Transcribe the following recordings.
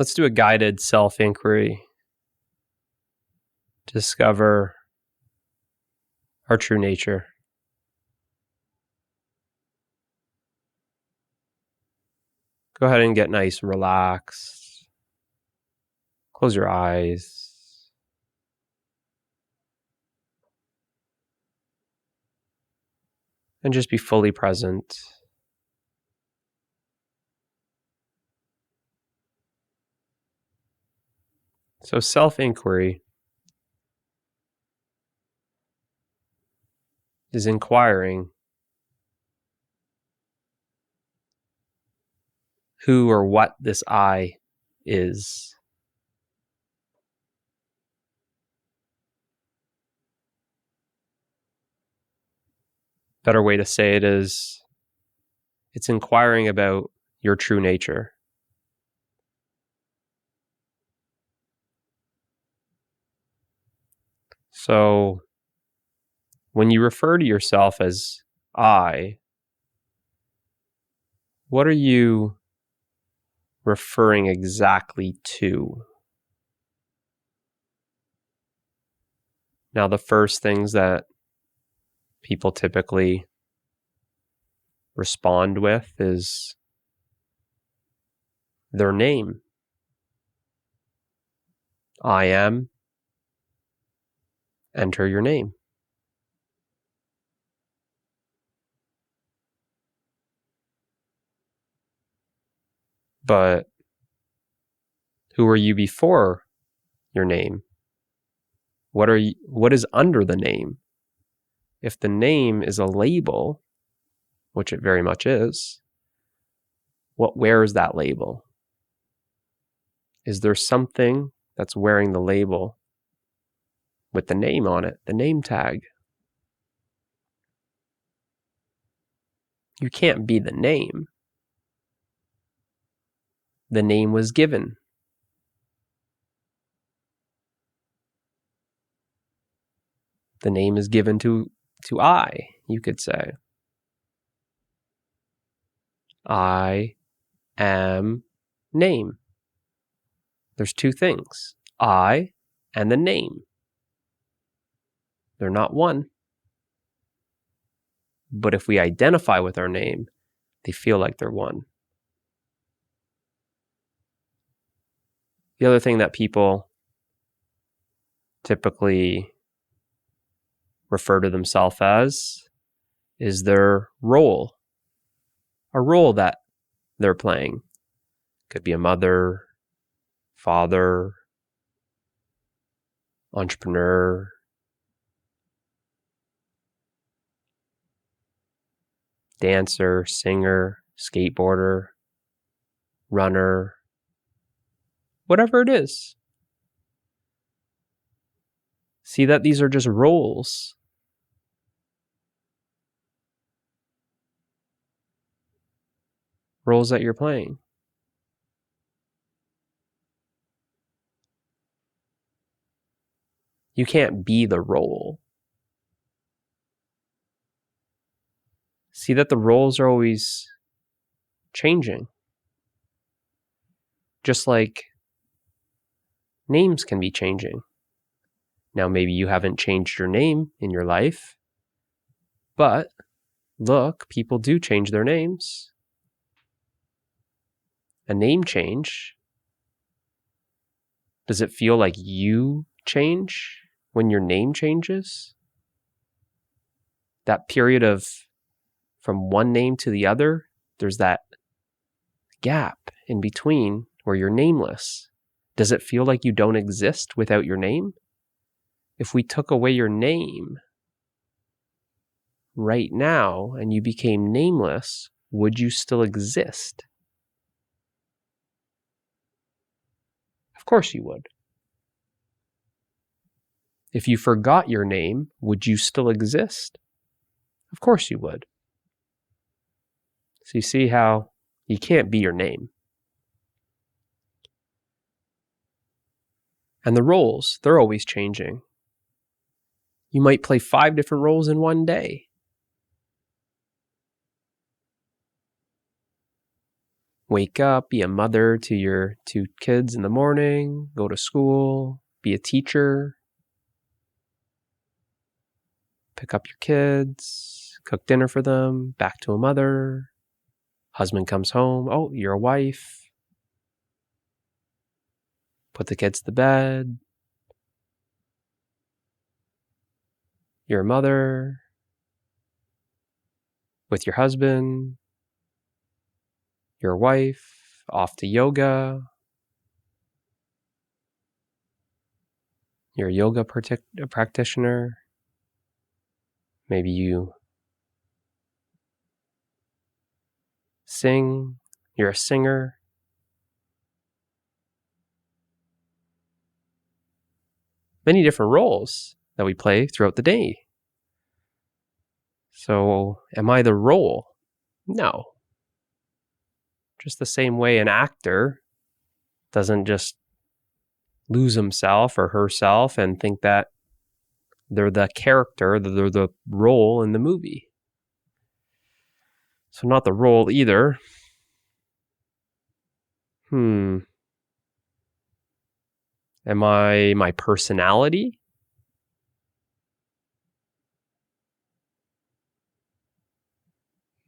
Let's do a guided self-inquiry. Discover our true nature. Go ahead and get nice and relaxed. Close your eyes. And just be fully present. So self-inquiry is inquiring who or what this I is. Better way to say it is, it's inquiring about your true nature. So when you refer to yourself as I, what are you referring exactly to? Now, the first things that people typically respond with is their name. I am. Enter your name. But who are you before your name? What is under the name? If the name is a label, which it very much is, what wears that label? Is there something that's wearing the label with the name on it, the name tag? You can't be the name. The name was given. The name is given to I, you could say. I am name. There's two things, I and the name. They're not one. But if we identify with our name, they feel like they're one. The other thing that people typically refer to themselves as is their role. A role that they're playing. Could be a mother, father, entrepreneur, dancer, singer, skateboarder, runner, whatever it is. See that these are just roles. Roles that you're playing. You can't be the role. See that the roles are always changing. Just like names can be changing. Now, maybe you haven't changed your name in your life, but look, people do change their names. A name change, does it feel like you change when your name changes? That period of from one name to the other, there's that gap in between where you're nameless. Does it feel like you don't exist without your name? If we took away your name right now and you became nameless, would you still exist? Of course you would. If you forgot your name, would you still exist? Of course you would. So you see how you can't be your name. And the roles, they're always changing. You might play 5 different roles in one day. wake up, be a mother to your 2 kids in the morning, go to school, be a teacher, pick up your kids, cook dinner for them, back to a mother, husband comes home, oh, you're a wife, put the kids to bed, you're a mother, with your husband, your wife, off to yoga, you're a yoga practitioner, maybe you sing, you're a singer. Many different roles that we play throughout the day. So, am I the role? No. Just the same way an actor doesn't just lose himself or herself and think that they're the character, they're the role in the movie. So, not the role either. Am I my personality?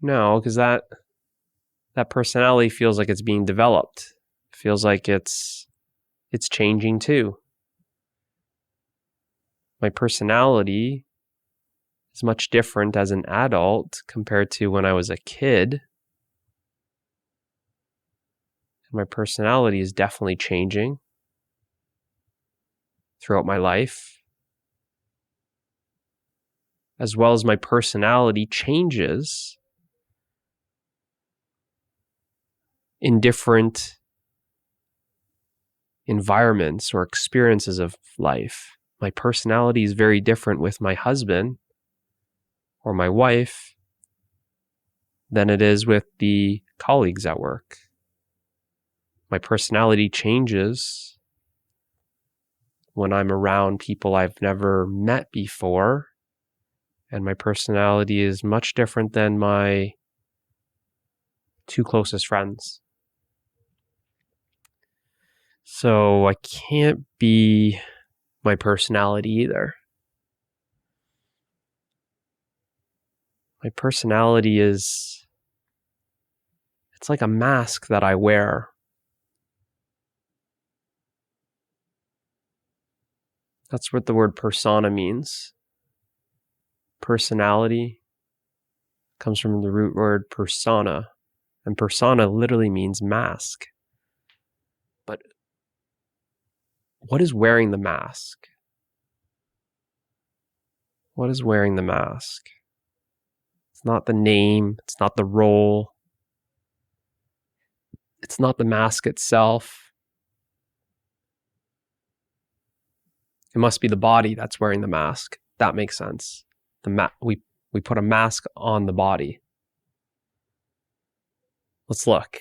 No, because that personality feels like it's being developed. It feels like it's changing too. My personality is much different as an adult compared to when I was a kid. My personality is definitely changing throughout my life, as well as my personality changes in different environments or experiences of life. My personality is very different with my husband or my wife than it is with the colleagues at work. My personality changes when I'm around people I've never met before, and my personality is much different than my 2 closest friends. So I can't be my personality either. My personality it's like a mask that I wear. That's what the word persona means. Personality comes from the root word persona, and persona literally means mask. But what is wearing the mask? What is wearing the mask? It's not the name, it's not the role, it's not the mask itself. It must be the body that's wearing the mask. That makes sense. We put a mask on the body. Let's look.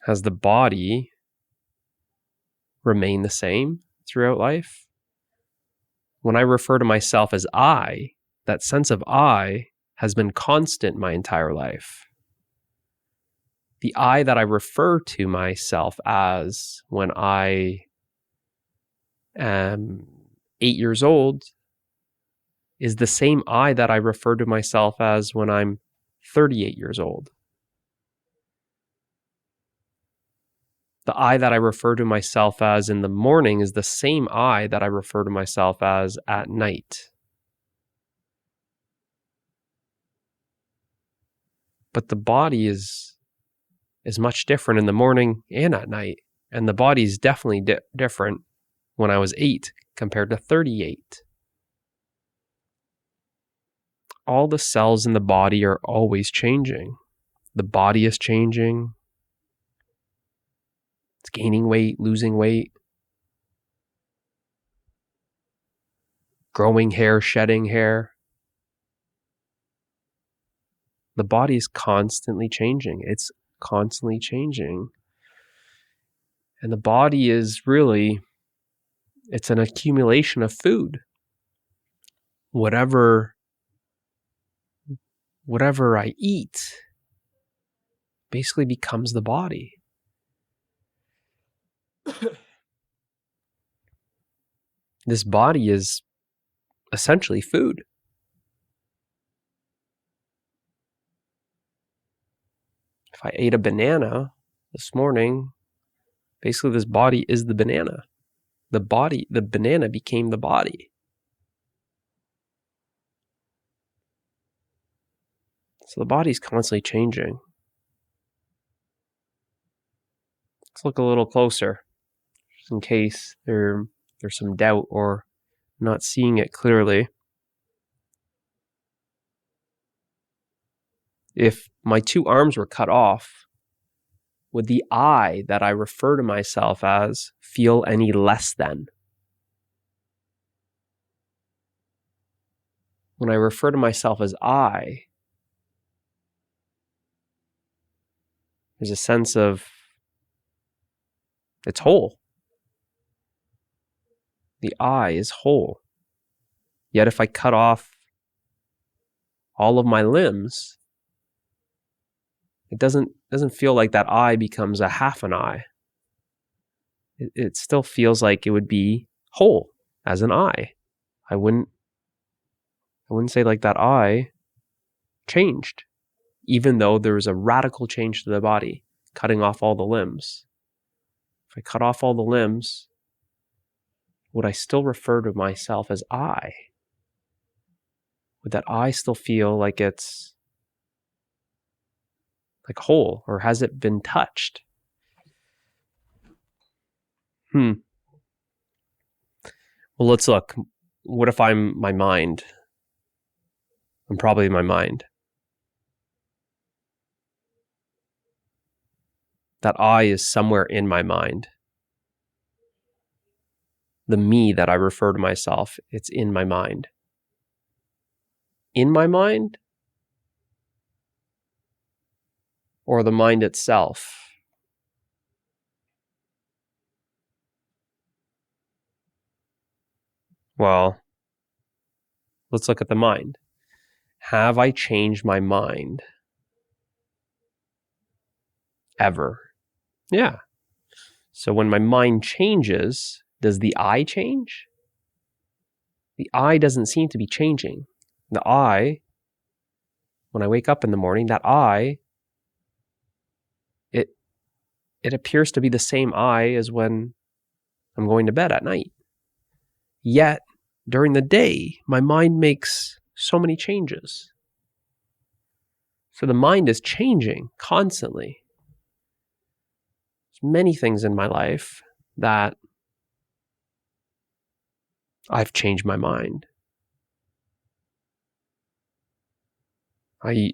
Has the body remained the same throughout life? When I refer to myself as I, that sense of I has been constant my entire life. The I that I refer to myself as when I am 8 years old is the same I that I refer to myself as when I'm 38 years old. The I that I refer to myself as in the morning is the same I that I refer to myself as at night. But the body is much different in the morning and at night. And the body is definitely different when I was 8 compared to 38. All the cells in the body are always changing. The body is changing. It's gaining weight, losing weight, growing hair, shedding hair. The body is constantly changing. It's constantly changing. And the body is really, it's an accumulation of food. Whatever whatever I eat basically becomes the body. This body is essentially food. If I ate a banana this morning, basically this body is the banana. The banana became the body. So the body's constantly changing. Let's look a little closer, just in case there's some doubt or not seeing it clearly. If my two arms were cut off, would the I that I refer to myself as feel any less than? When I refer to myself as I, there's a sense of it's whole. The I is whole. Yet if I cut off all of my limbs, it doesn't feel like that I becomes a half an I. It still feels like it would be whole as an I. I wouldn't say like that I changed, even though there was a radical change to the body, cutting off all the limbs. If I cut off all the limbs, would I still refer to myself as I? Would that I still feel like it's like whole, or has it been touched? Well, let's look. What if I'm my mind? I'm probably my mind. That I is somewhere in my mind. The me that I refer to myself, it's in my mind. In my mind? Or the mind itself? Well, let's look at the mind. Have I changed my mind? Ever? Yeah. So when my mind changes, does the I change? The I doesn't seem to be changing. The I, when I wake up in the morning, that I, it appears to be the same I as when I'm going to bed at night. Yet, during the day, my mind makes so many changes. So the mind is changing constantly. There's many things in my life that I've changed my mind. I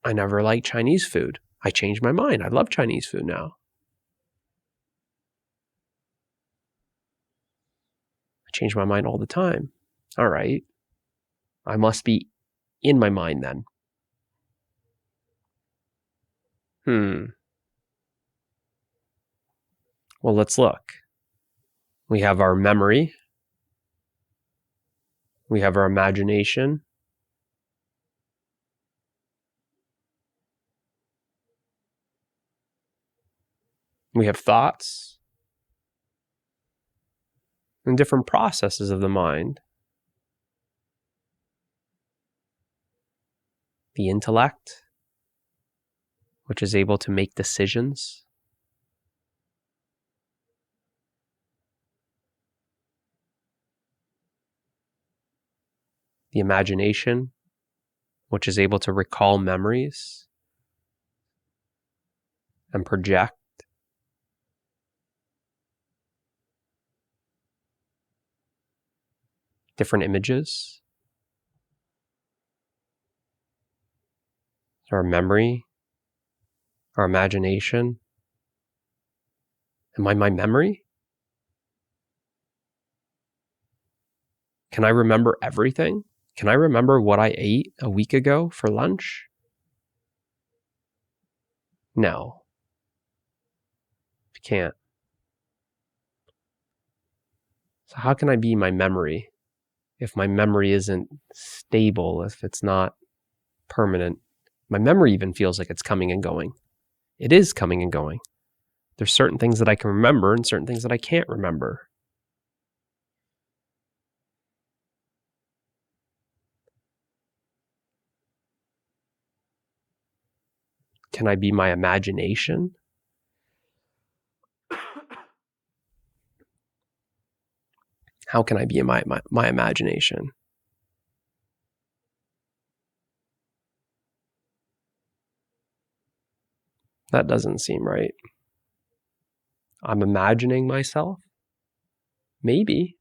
never liked Chinese food. I changed my mind. I love Chinese food now. I change my mind all the time. All right. I must be in my mind then. Well, let's look. We have our memory. We have our imagination. We have thoughts and different processes of the mind. The intellect, which is able to make decisions. The imagination, which is able to recall memories and project. Different images. Our memory, our imagination. Am I my memory? Can I remember everything? Can I remember what I ate a week ago for lunch? No. I can't. So how can I be my memory if my memory isn't stable, if it's not permanent? My memory even feels like it's coming and going. It is coming and going. There's certain things that I can remember and certain things that I can't remember. Can I be my imagination? How can I be my imagination? That doesn't seem right. I'm imagining myself? Maybe.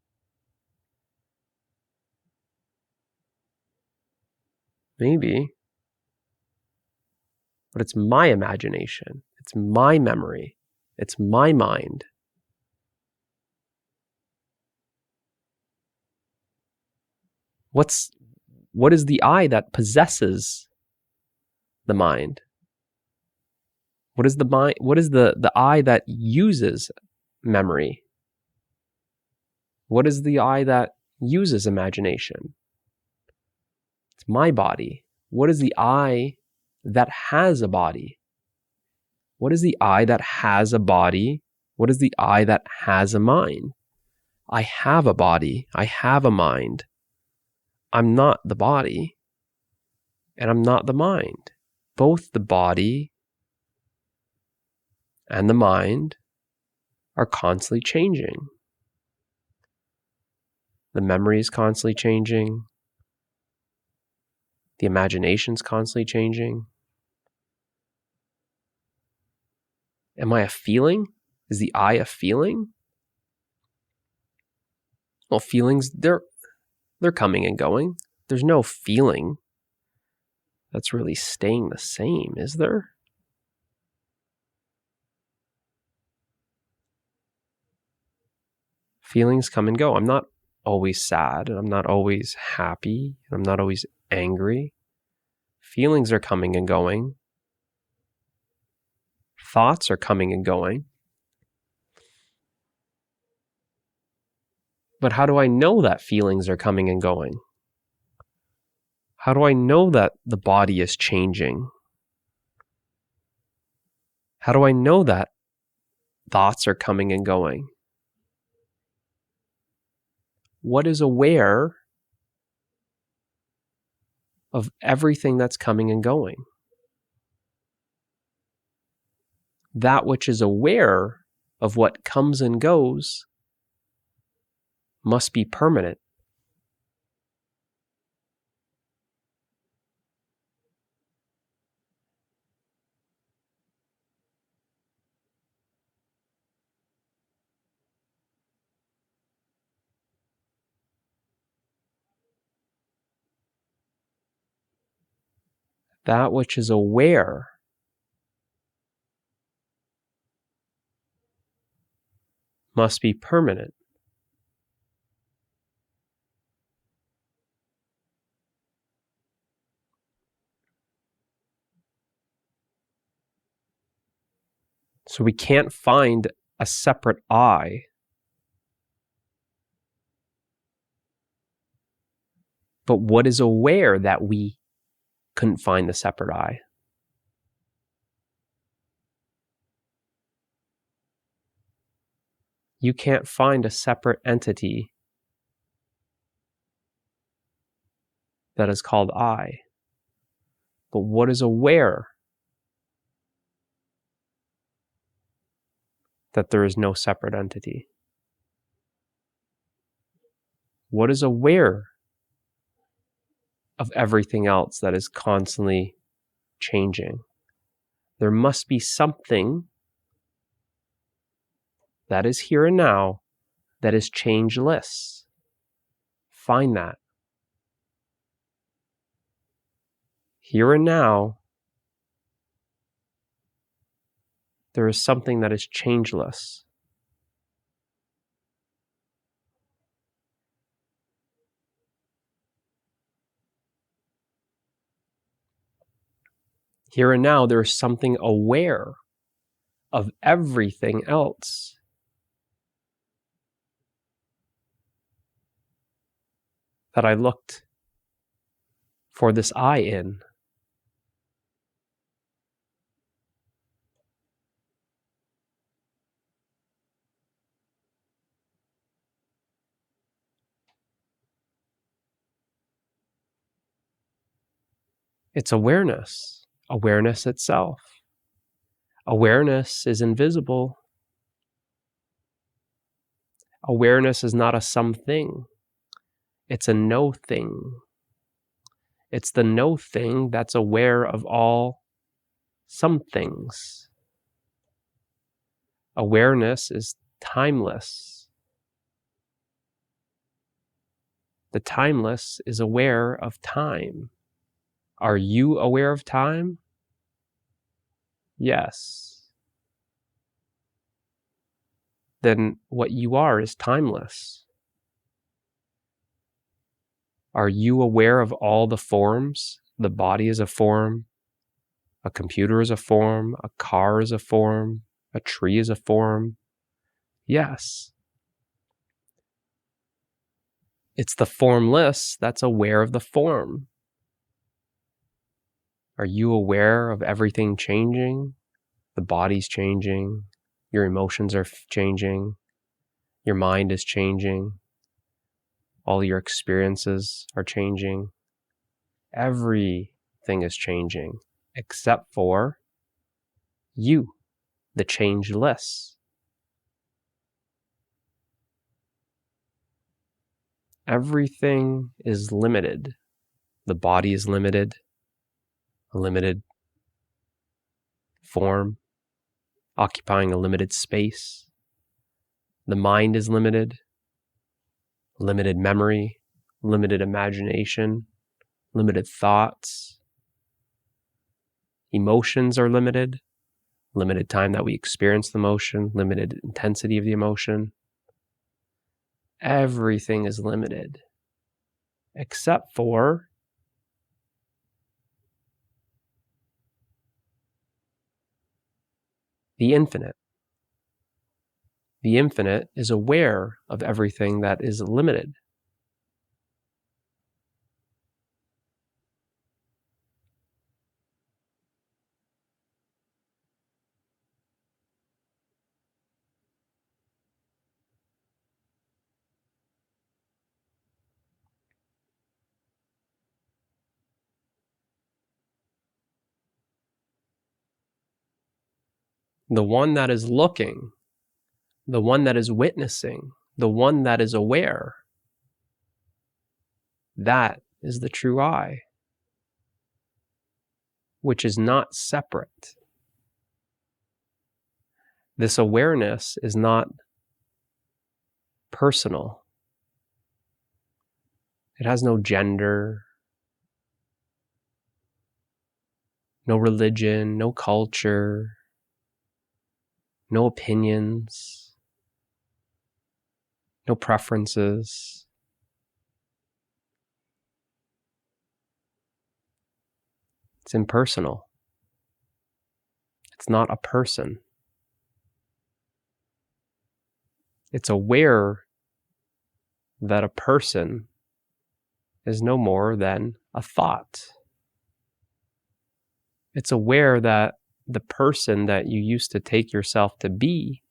Maybe. But it's my imagination. It's my memory. It's my mind. What is the I that possesses the mind? What is the mind? What is the I that uses memory? What is the I that uses imagination? It's my body. What is the I that has a body? What is the I that has a body? What is the I that has a mind? I have a body. I have a mind. I'm not the body, and I'm not the mind. Both the body and the mind are constantly changing. The memory is constantly changing. The imagination's constantly changing. Am I a feeling? Is the I a feeling? Well, feelings, they're coming and going. There's no feeling that's really staying the same, is there? Feelings come and go. I'm not always sad, and I'm not always happy, and I'm not always angry. Feelings are coming and going. Thoughts are coming and going. But how do I know that feelings are coming and going? How do I know that the body is changing? How do I know that thoughts are coming and going? What is aware of everything that's coming and going? That which is aware of what comes and goes must be permanent. That which is aware must be permanent. So we can't find a separate I. But what is aware that we couldn't find the separate I? You can't find a separate entity that is called I. But what is aware that there is no separate entity? What is aware of everything else that is constantly changing? There must be something that is here and now that is changeless. Find that. Here and now, there is something that is changeless. Here and now, there is something aware of everything else. That I looked for this I in. It's awareness. Awareness itself. Awareness is invisible. Awareness is not a something. It's a no thing. It's the no thing that's aware of all some things. Awareness is timeless. The timeless is aware of time. Are you aware of time? Yes. Then what you are is timeless. Are you aware of all the forms? The body is a form. A computer is a form. A car is a form. A tree is a form. Yes. It's the formless that's aware of the form. Are you aware of everything changing? The body's changing. Your emotions are changing. Your mind is changing. All your experiences are changing. Everything is changing except for you, the changeless. Everything is limited. The body is limited, a limited form, occupying a limited space. The mind is limited, limited memory, limited imagination, limited thoughts. Emotions are limited, limited time that we experience the emotion, limited intensity of the emotion. Everything is limited except for the infinite. The infinite is aware of everything that is limited. The one that is looking, the one that is witnessing, the one that is aware, that is the true I, which is not separate. This awareness is not personal. It has no gender, no religion, no culture, no opinions, no preferences. It's impersonal. It's not a person. It's aware that a person is no more than a thought. It's aware that the person that you used to take yourself to be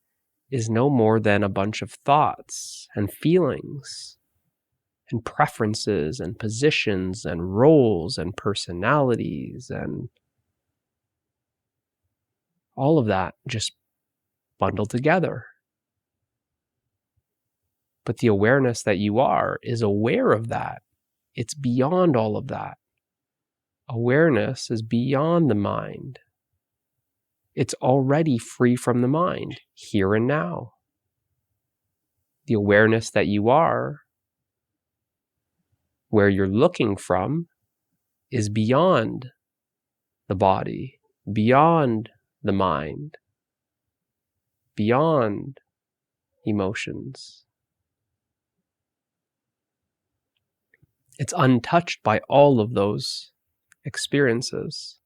is no more than a bunch of thoughts and feelings and preferences and positions and roles and personalities and all of that just bundled together. But the awareness that you are is aware of that. It's beyond all of that. Awareness is beyond the mind. It's already free from the mind, here and now. The awareness that you are, where you're looking from, is beyond the body, beyond the mind, beyond emotions. It's untouched by all of those experiences.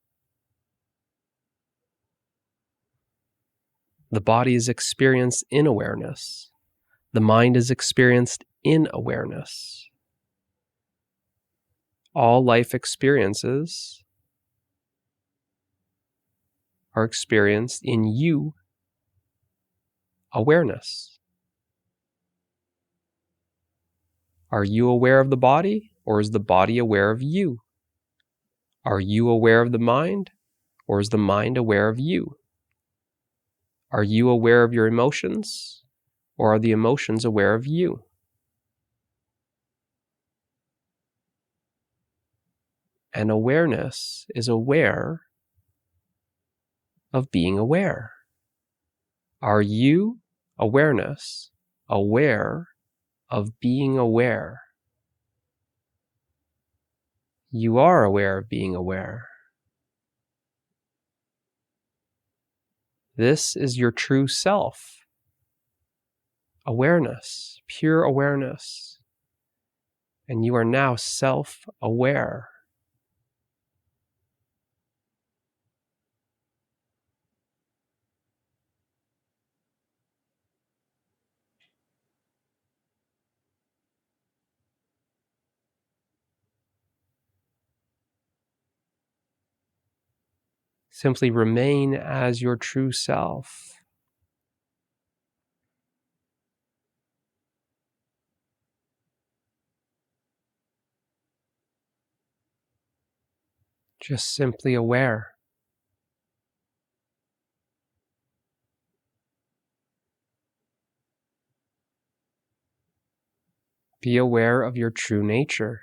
The body is experienced in awareness. The mind is experienced in awareness. All life experiences are experienced in you, awareness. Are you aware of the body, or is the body aware of you? Are you aware of the mind, or is the mind aware of you? Are you aware of your emotions, or are the emotions aware of you? And awareness is aware of being aware. Are you, awareness, aware of being aware? You are aware of being aware. This is your true self. Awareness, pure awareness. And you are now self-aware. Simply remain as your true self. Just simply aware. Be aware of your true nature.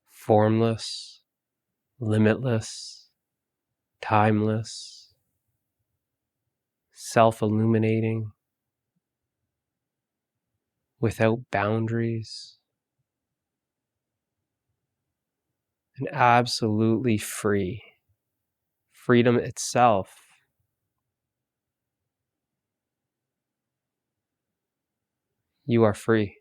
Formless, limitless, timeless, self-illuminating, without boundaries, and absolutely free. Freedom itself. You are free.